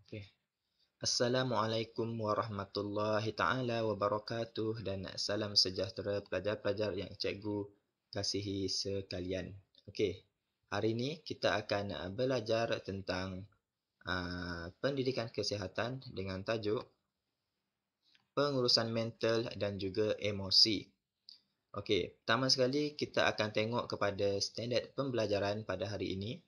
Okay. Assalamualaikum warahmatullahi taala wabarakatuh dan salam sejahtera pelajar-pelajar yang cikgu kasihi sekalian. Okey. Hari ini kita akan belajar tentang pendidikan kesihatan dengan tajuk pengurusan mental dan juga emosi. Okey, pertama sekali kita akan tengok kepada standard pembelajaran pada hari ini.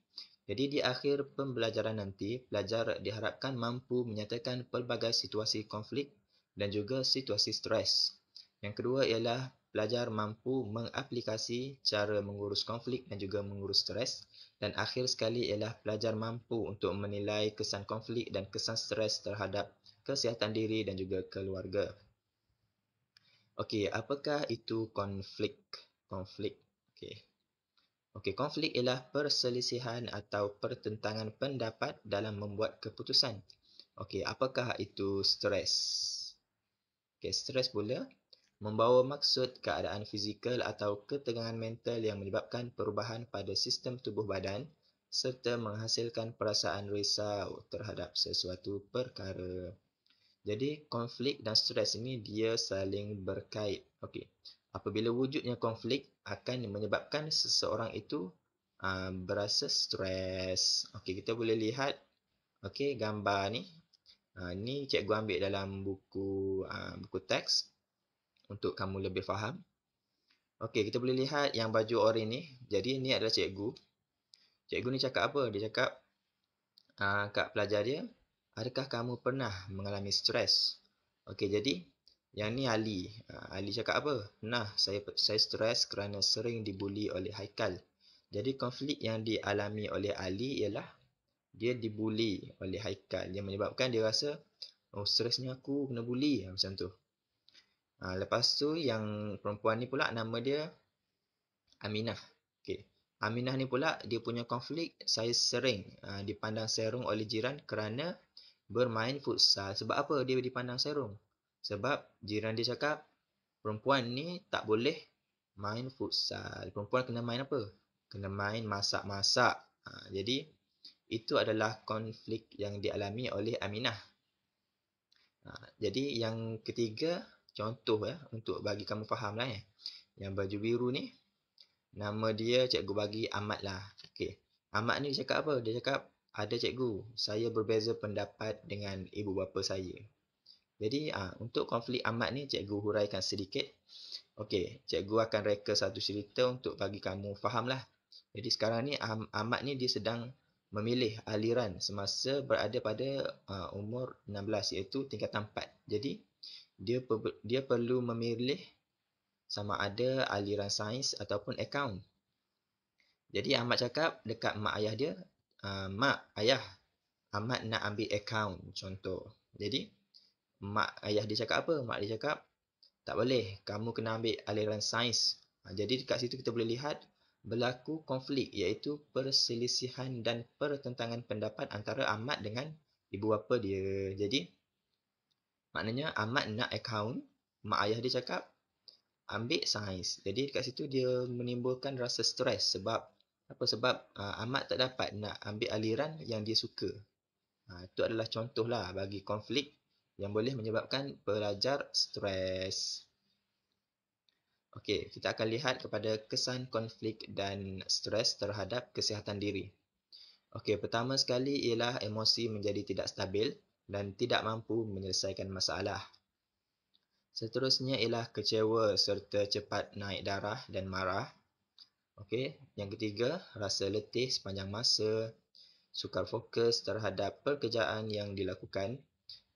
Jadi di akhir pembelajaran nanti, pelajar diharapkan mampu menyatakan pelbagai situasi konflik dan juga situasi stres. Yang kedua ialah pelajar mampu mengaplikasi cara mengurus konflik dan juga mengurus stres. Dan akhir sekali ialah pelajar mampu untuk menilai kesan konflik dan kesan stres terhadap kesihatan diri dan juga keluarga. Okey, apakah itu konflik? Konflik. Okey. Okey, konflik ialah perselisihan atau pertentangan pendapat dalam membuat keputusan. Okey, apakah itu stres? Okey, stres pula membawa maksud keadaan fizikal atau ketegangan mental yang menyebabkan perubahan pada sistem tubuh badan serta menghasilkan perasaan risau terhadap sesuatu perkara. Jadi konflik dan stres ini dia saling berkait. Okey. Apabila wujudnya konflik akan menyebabkan seseorang itu berasa stres. Okey, kita boleh lihat okey gambar ni. Ni cikgu ambil dalam buku teks untuk kamu lebih faham. Okey, kita boleh lihat yang baju oranye ni. Jadi ni adalah cikgu. Cikgu ni cakap apa? Dia cakap kat pelajar dia, adakah kamu pernah mengalami stres? Okey, jadi yang ni Ali. Ali cakap apa? Nah, saya stres kerana sering dibuli oleh Haikal. Jadi konflik yang dialami oleh Ali ialah dia dibuli oleh Haikal. Yang menyebabkan dia rasa, oh stresnya aku kena buli. Macam tu. Lepas tu yang perempuan ni pula nama dia Aminah. Okey. Aminah ni pula dia punya konflik, saya sering dipandang serong oleh jiran kerana bermain futsal. Sebab apa dia dipandang serong? Sebab jiran dia cakap perempuan ni tak boleh main futsal. Perempuan kena main apa? Kena main masak-masak. Jadi itu adalah konflik yang dialami oleh Aminah. Jadi yang ketiga, contoh untuk bagi kamu faham lah. Yang baju biru ni nama dia cikgu bagi Ahmad lah. Okey. Ahmad ni cakap apa? Dia cakap, ada cikgu, saya berbeza pendapat dengan ibu bapa saya. Jadi untuk konflik Ahmad ni cikgu huraikan sedikit. Okey, cikgu akan reka satu cerita untuk bagi kamu faham lah. Jadi sekarang ni Ahmad ni dia sedang memilih aliran semasa berada pada umur 16 iaitu tingkatan 4. Jadi dia perlu memilih sama ada aliran sains ataupun akaun. Jadi Ahmad cakap dekat mak ayah dia, mak, ayah, Ahmad nak ambil akaun contoh. Jadi mak ayah dia cakap apa? Mak dia cakap, tak boleh, kamu kena ambil aliran sains. Jadi dekat situ kita boleh lihat berlaku konflik iaitu perselisihan dan pertentangan pendapat antara Ahmad dengan ibu bapa dia. Jadi maknanya Ahmad nak akaun, mak ayah dia cakap ambil sains. Jadi dekat situ dia menimbulkan rasa stres sebab apa? Sebab Ahmad tak dapat nak ambil aliran yang dia suka. Itu adalah contohlah bagi konflik yang boleh menyebabkan pelajar stres. Okey, kita akan lihat kepada kesan konflik dan stres terhadap kesihatan diri. Okey, pertama sekali ialah emosi menjadi tidak stabil dan tidak mampu menyelesaikan masalah. Seterusnya ialah kecewa serta cepat naik darah dan marah. Okey, yang ketiga, rasa letih sepanjang masa, sukar fokus terhadap pekerjaan yang dilakukan,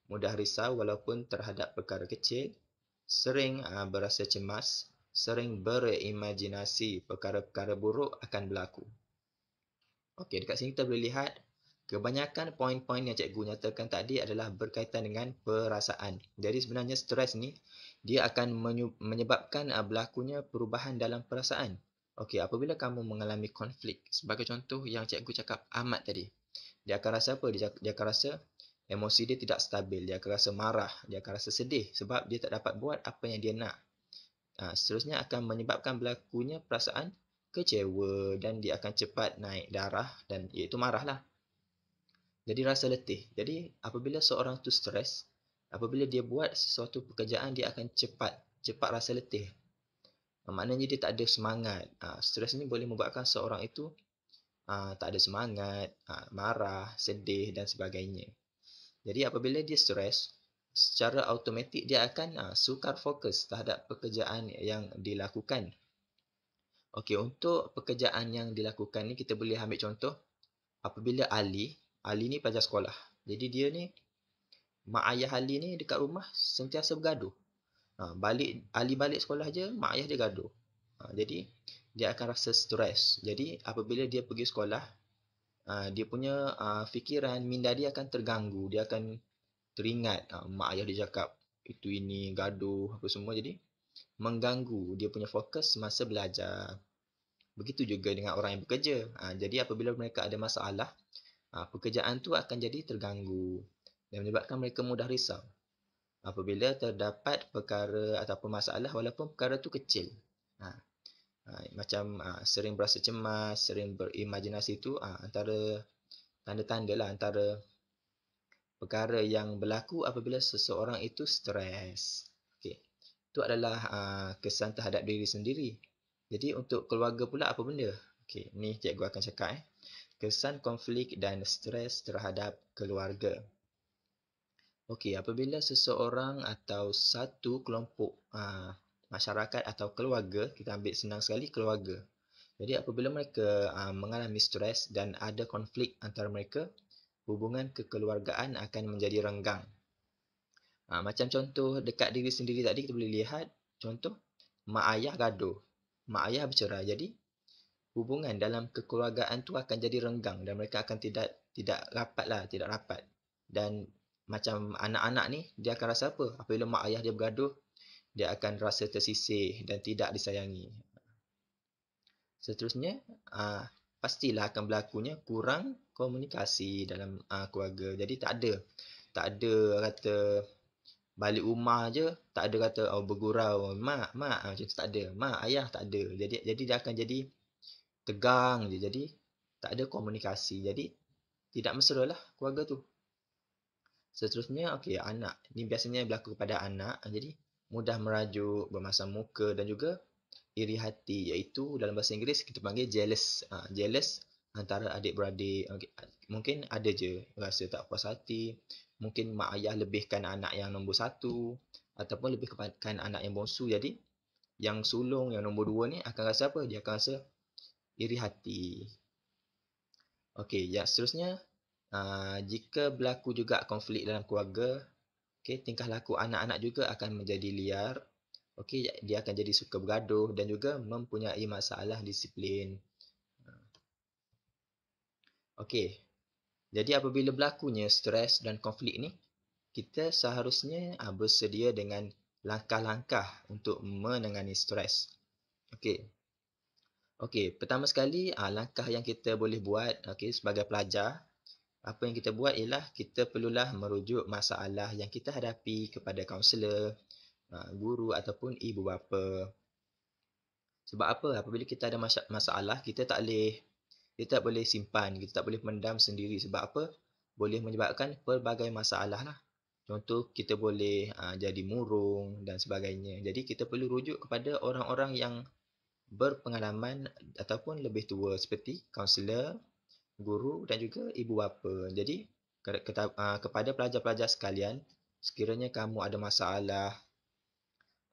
mudah risau walaupun terhadap perkara kecil, sering berasa cemas, sering berimajinasi perkara-perkara buruk akan berlaku. Okey, dekat sini kita boleh lihat kebanyakan poin-poin yang cikgu nyatakan tadi adalah berkaitan dengan perasaan. Jadi sebenarnya stres ni dia akan menyebabkan berlakunya perubahan dalam perasaan. Okey, apabila kamu mengalami konflik, sebagai contoh yang cikgu cakap Ahmad tadi, dia akan rasa apa? Dia akan rasa emosi dia tidak stabil, dia akan rasa marah, dia akan rasa sedih sebab dia tak dapat buat apa yang dia nak. Seterusnya akan menyebabkan berlakunya perasaan kecewa dan dia akan cepat naik darah dan iaitu marahlah. Jadi rasa letih. Jadi apabila seorang tu stres, apabila dia buat sesuatu pekerjaan, dia akan cepat rasa letih. Maknanya dia tak ada semangat. Stres ni boleh membuatkan seorang itu tak ada semangat, marah, sedih dan sebagainya. Jadi apabila dia stres, secara automatik dia akan sukar fokus terhadap pekerjaan yang dilakukan. Okey, untuk pekerjaan yang dilakukan ni kita boleh ambil contoh apabila Ali ni pelajar sekolah. Jadi dia ni, mak ayah Ali ni dekat rumah sentiasa bergaduh. Ali balik sekolah je, mak ayah dia gaduh. Jadi dia akan rasa stres. Jadi apabila dia pergi sekolah, dia punya fikiran, minda dia akan terganggu. Dia akan teringat mak ayah dia cakap itu ini, gaduh apa semua. Jadi mengganggu dia punya fokus semasa belajar. Begitu juga dengan orang yang bekerja. Jadi apabila mereka ada masalah, pekerjaan tu akan jadi terganggu dan menyebabkan mereka mudah risau. Apabila terdapat perkara ataupun masalah walaupun perkara tu kecil. Macam sering berasa cemas, sering berimajinasi tu antara tanda-tanda lah, antara perkara yang berlaku apabila seseorang itu stres. Okey. Itu adalah kesan terhadap diri sendiri. Jadi untuk keluarga pula apa benda? Okey, ni cikgu akan cakap kesan konflik dan stres terhadap keluarga. Okey, apabila seseorang atau satu kelompok masyarakat atau keluarga, kita ambil senang sekali keluarga. Jadi apabila mereka mengalami stres dan ada konflik antara mereka, hubungan kekeluargaan akan menjadi renggang. Macam contoh dekat diri sendiri tadi kita boleh lihat, contoh mak ayah gaduh, mak ayah bercerai. Jadi hubungan dalam kekeluargaan tu akan jadi renggang dan mereka akan tidak rapat. Dan macam anak-anak ni dia akan rasa apa? Apabila mak ayah dia bergaduh, dia akan rasa tersisih dan tidak disayangi. Seterusnya, pastilah akan berlakunya kurang komunikasi dalam keluarga. Jadi tak ada kata balik rumah je, tak ada kata bergurau, mak macam tu, tak ada. Mak, ayah tak ada. Jadi dia akan jadi tegang je. Jadi tak ada komunikasi. Jadi tidak mesra lah keluarga tu. Seterusnya, okey, anak. Ni biasanya berlaku kepada anak. Jadi mudah merajuk, bermasam muka dan juga iri hati, iaitu dalam bahasa Inggeris kita panggil jealous. Jealous antara adik-beradik. Okay. Mungkin ada je rasa tak puas hati. Mungkin mak ayah lebihkan anak yang nombor satu ataupun lebihkan anak yang bongsu. Jadi yang sulung, yang nombor dua ni akan rasa apa? Dia akan rasa iri hati. Okey, yang seterusnya, jika berlaku juga konflik dalam keluarga, okey, tingkah laku anak-anak juga akan menjadi liar. Okey, dia akan jadi suka bergaduh dan juga mempunyai masalah disiplin. Okey, jadi apabila berlakunya stres dan konflik ni, kita seharusnya bersedia dengan langkah-langkah untuk menangani stres. Okey. Okey, pertama sekali langkah yang kita boleh buat sebagai pelajar, apa yang kita buat ialah kita perlulah merujuk masalah yang kita hadapi kepada kaunselor, guru ataupun ibu bapa. Sebab apa? Apabila kita ada masalah, kita tak boleh simpan, kita tak boleh pendam sendiri. Sebab apa? Boleh menyebabkan pelbagai masalah lah. Contoh, kita boleh jadi murung dan sebagainya. Jadi, kita perlu rujuk kepada orang-orang yang berpengalaman ataupun lebih tua seperti kaunselor, guru dan juga ibu bapa. Jadi, kepada pelajar-pelajar sekalian, sekiranya kamu ada masalah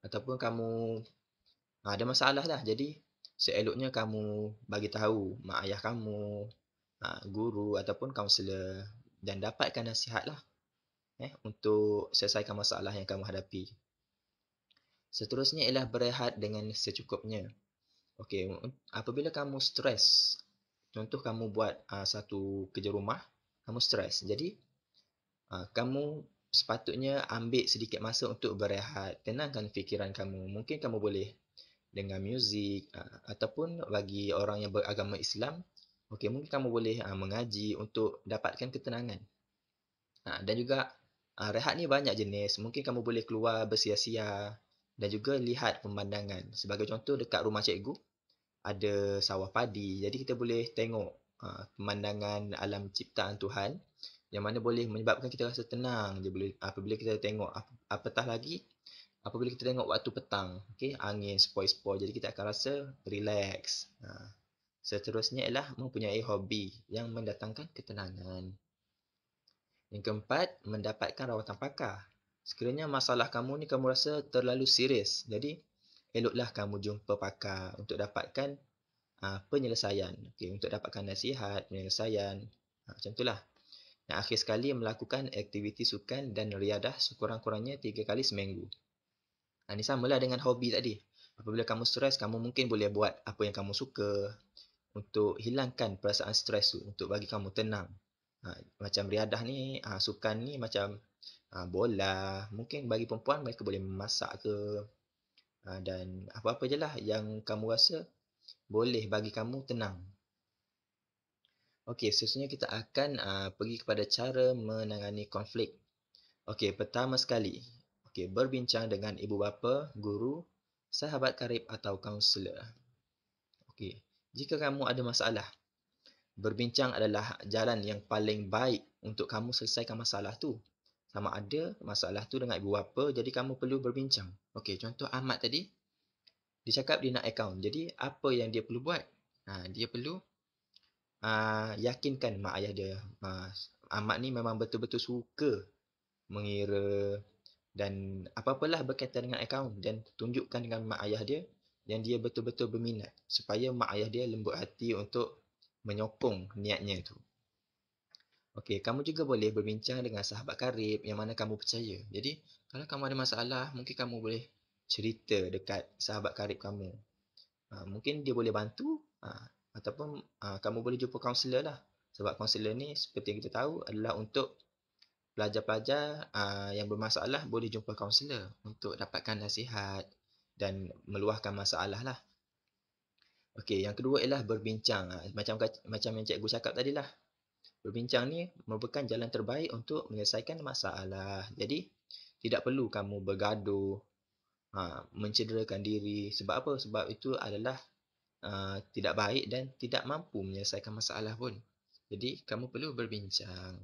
ataupun kamu ada masalah lah. Jadi, seeloknya kamu bagi tahu mak ayah kamu, guru ataupun kaunselor dan dapatkan nasihat lah untuk selesaikan masalah yang kamu hadapi. Seterusnya ialah berehat dengan secukupnya. Okey, apabila kamu stres, contoh kamu buat satu kerja rumah, kamu stres. Jadi, kamu sepatutnya ambil sedikit masa untuk berehat. Tenangkan fikiran kamu. Mungkin kamu boleh dengar muzik ataupun bagi orang yang beragama Islam, okey, mungkin kamu boleh mengaji untuk dapatkan ketenangan. Dan juga rehat ni banyak jenis. Mungkin kamu boleh keluar bersia-sia dan juga lihat pemandangan. Sebagai contoh dekat rumah cikgu ada sawah padi. Jadi kita boleh tengok pemandangan alam ciptaan Tuhan yang mana boleh menyebabkan kita rasa tenang je apabila kita tengok apatah lagi apabila kita tengok waktu petang, okey, angin sepoi-sepoi, jadi kita akan rasa relax. Seterusnya ialah mempunyai hobi yang mendatangkan ketenangan. Yang keempat, mendapatkan rawatan pakar. Sekiranya masalah kamu ni kamu rasa terlalu serius, jadi eloklah kamu jumpa pakar untuk dapatkan penyelesaian. Okey, untuk dapatkan nasihat, penyelesaian. Macam itulah. Yang akhir sekali, melakukan aktiviti sukan dan riadah sekurang-kurangnya 3 kali seminggu. Ini samalah dengan hobi tadi. Apabila kamu stres, kamu mungkin boleh buat apa yang kamu suka untuk hilangkan perasaan stres tu, untuk bagi kamu tenang. Macam riadah ni, sukan ni macam bola. Mungkin bagi perempuan mereka boleh memasak ke, dan apa-apa je lah yang kamu rasa boleh bagi kamu tenang. Okey, seterusnya kita akan pergi kepada cara menangani konflik. Okey, pertama sekali, okey, berbincang dengan ibu bapa, guru, sahabat karib atau kaunselor. Okey, jika kamu ada masalah, berbincang adalah jalan yang paling baik untuk kamu selesaikan masalah tu. Sama ada masalah tu dengan ibu bapa, jadi kamu perlu berbincang. Okey, contoh Ahmad tadi, dia cakap dia nak akaun. Jadi, apa yang dia perlu buat? Dia perlu yakinkan mak ayah dia. Ahmad ni memang betul-betul suka mengira dan apa-apalah berkaitan dengan akaun, dan tunjukkan dengan mak ayah dia yang dia betul-betul berminat supaya mak ayah dia lembut hati untuk menyokong niatnya tu. Okey, kamu juga boleh berbincang dengan sahabat karib yang mana kamu percaya. Jadi, kalau kamu ada masalah, mungkin kamu boleh cerita dekat sahabat karib kamu. Mungkin dia boleh bantu, ataupun kamu boleh jumpa kaunselor lah. Sebab kaunselor ni seperti yang kita tahu adalah untuk pelajar-pelajar yang bermasalah boleh jumpa kaunselor untuk dapatkan nasihat dan meluahkan masalah lah. Okey, yang kedua ialah berbincang. Macam yang cikgu cakap tadi lah. Berbincang ni merupakan jalan terbaik untuk menyelesaikan masalah. Jadi, tidak perlu kamu bergaduh, mencederakan diri. Sebab apa? Sebab itu adalah tidak baik dan tidak mampu menyelesaikan masalah pun. Jadi, kamu perlu berbincang.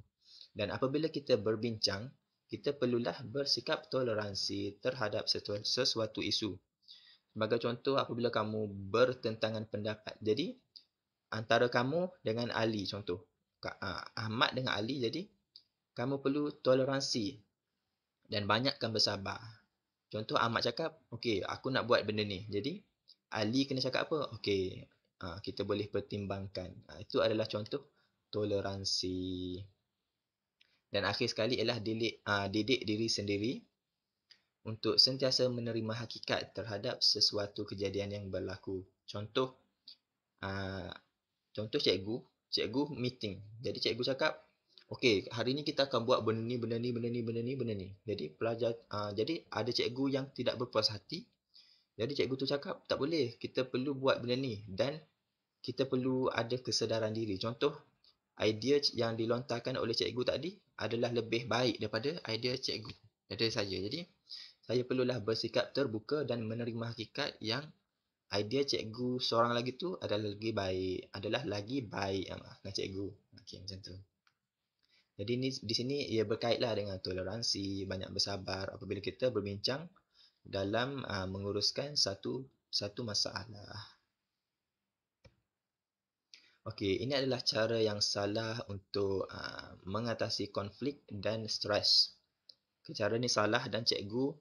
Dan apabila kita berbincang, kita perlulah bersikap toleransi terhadap sesuatu isu. Sebagai contoh, apabila kamu bertentangan pendapat. Jadi, antara kamu dengan Ali, contoh. Ahmad dengan Ali, jadi kamu perlu toleransi dan banyakkan bersabar. Contoh, Ahmad cakap, okey, aku nak buat benda ni. Jadi, Ali kena cakap apa? Okey, kita boleh pertimbangkan. Itu adalah contoh toleransi. Dan akhir sekali ialah didik diri sendiri untuk sentiasa menerima hakikat terhadap sesuatu kejadian yang berlaku. Contoh, cikgu meeting. Jadi cikgu cakap, okey, hari ni kita akan buat benda ni, benda ni, benda ni, benda ni, benda ni. Jadi jadi ada cikgu yang tidak berpuas hati. Jadi cikgu tu cakap, tak boleh, kita perlu buat benda ni dan kita perlu ada kesedaran diri. Contoh, idea yang dilontarkan oleh cikgu tadi adalah lebih baik daripada idea cikgu, daripada saya. Jadi, saya perlulah bersikap terbuka dan menerima hakikat yang idea cikgu seorang lagi tu adalah lagi baik dengan cikgu. Okey, macam tu. Jadi di sini ia berkaitlah dengan toleransi, banyak bersabar apabila kita berbincang dalam menguruskan satu masalah. Okey, ini adalah cara yang salah untuk mengatasi konflik dan stres. Cara ni salah dan cikgu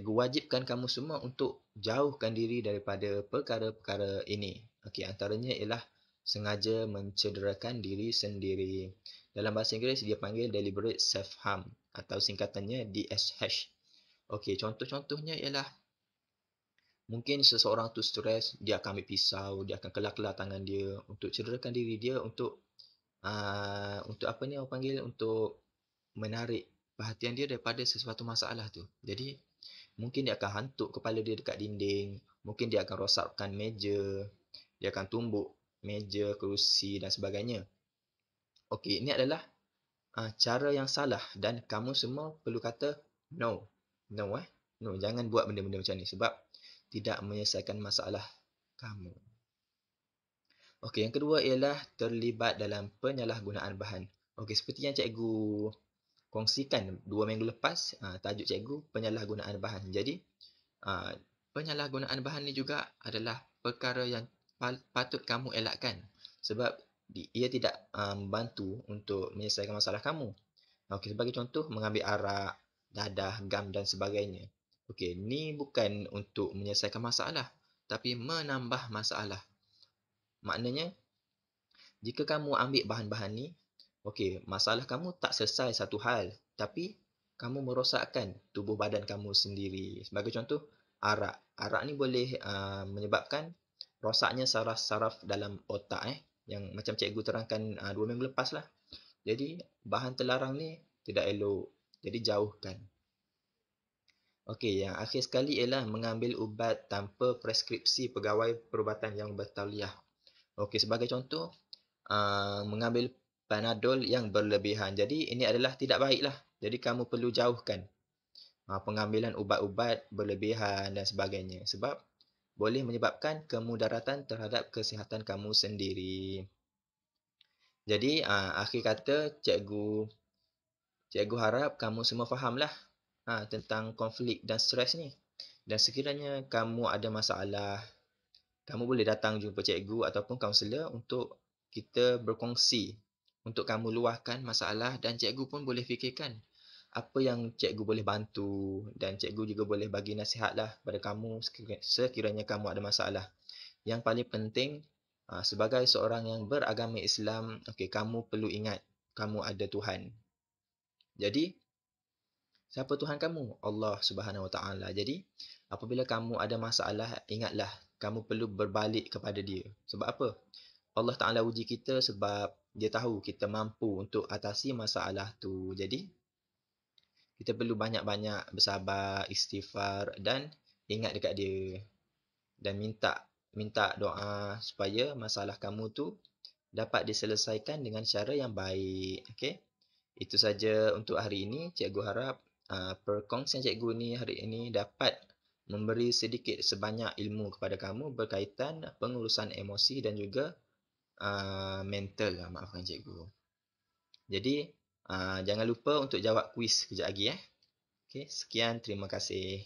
wajibkan kamu semua untuk jauhkan diri daripada perkara-perkara ini. Okey, antaranya ialah sengaja mencederakan diri sendiri. Dalam bahasa Inggeris dia panggil deliberate self-harm atau singkatannya DSH. Okey, contoh-contohnya ialah mungkin seseorang tu stres, dia akan ambil pisau, dia akan kelar-kelar tangan dia untuk cederakan diri dia, untuk apa ni orang panggil, untuk menarik perhatian dia daripada sesuatu masalah tu. Jadi, mungkin dia akan hantuk kepala dia dekat dinding, mungkin dia akan rosakkan meja, dia akan tumbuk meja, kerusi dan sebagainya. Okey, ini adalah cara yang salah dan kamu semua perlu kata no. No, no, jangan buat benda-benda macam ni sebab tidak menyelesaikan masalah kamu. Okey, yang kedua ialah terlibat dalam penyalahgunaan bahan. Okey, seperti yang cikgu kongsikan 2 minggu lepas, tajuk cikgu penyalahgunaan bahan. Jadi, ah, penyalahgunaan bahan ni juga adalah perkara yang patut kamu elakkan sebab ia tidak, membantu untuk menyelesaikan masalah kamu. Okey, sebagai contoh mengambil arak, dadah, gam dan sebagainya. Okey, ni bukan untuk menyelesaikan masalah, tapi menambah masalah. Maknanya, jika kamu ambil bahan-bahan ni, okey, masalah kamu tak selesai satu hal, tapi kamu merosakkan tubuh badan kamu sendiri. Sebagai contoh, arak. Arak ni boleh menyebabkan rosaknya saraf-saraf dalam otak yang macam cikgu terangkan 2 minggu lepas lah. Jadi, bahan terlarang ni tidak elok. Jadi, jauhkan. Okey, yang akhir sekali ialah mengambil ubat tanpa preskripsi pegawai perubatan yang bertauliah. Okey, sebagai contoh, mengambil Panadol yang berlebihan. Jadi, ini adalah tidak baiklah. Jadi, kamu perlu jauhkan pengambilan ubat-ubat berlebihan dan sebagainya. Sebab boleh menyebabkan kemudaratan terhadap kesihatan kamu sendiri. Jadi, akhir kata, cikgu harap kamu semua fahamlah tentang konflik dan stres ni. Dan sekiranya kamu ada masalah, kamu boleh datang jumpa cikgu ataupun kaunselor untuk kita berkongsi. Untuk kamu luahkan masalah dan cikgu pun boleh fikirkan apa yang cikgu boleh bantu dan cikgu juga boleh bagi nasihatlah pada kamu sekiranya kamu ada masalah. Yang paling penting, sebagai seorang yang beragama Islam, okey, kamu perlu ingat kamu ada Tuhan. Jadi, siapa Tuhan kamu? Allah Subhanahu Wa Taala. Jadi, apabila kamu ada masalah, ingatlah kamu perlu berbalik kepada Dia. Sebab apa? Allah Taala uji kita sebab Dia tahu kita mampu untuk atasi masalah tu. Jadi, kita perlu banyak-banyak bersabar, istighfar dan ingat dekat Dia dan minta doa supaya masalah kamu tu dapat diselesaikan dengan cara yang baik. Okey? Itu saja untuk hari ini. Cikgu harap perkongsian cikgu ni hari ini dapat memberi sedikit sebanyak ilmu kepada kamu berkaitan pengurusan emosi dan juga mental lah, maafkan cikgu. Jadi, jangan lupa untuk jawab kuis kejap lagi. Okey, sekian, terima kasih.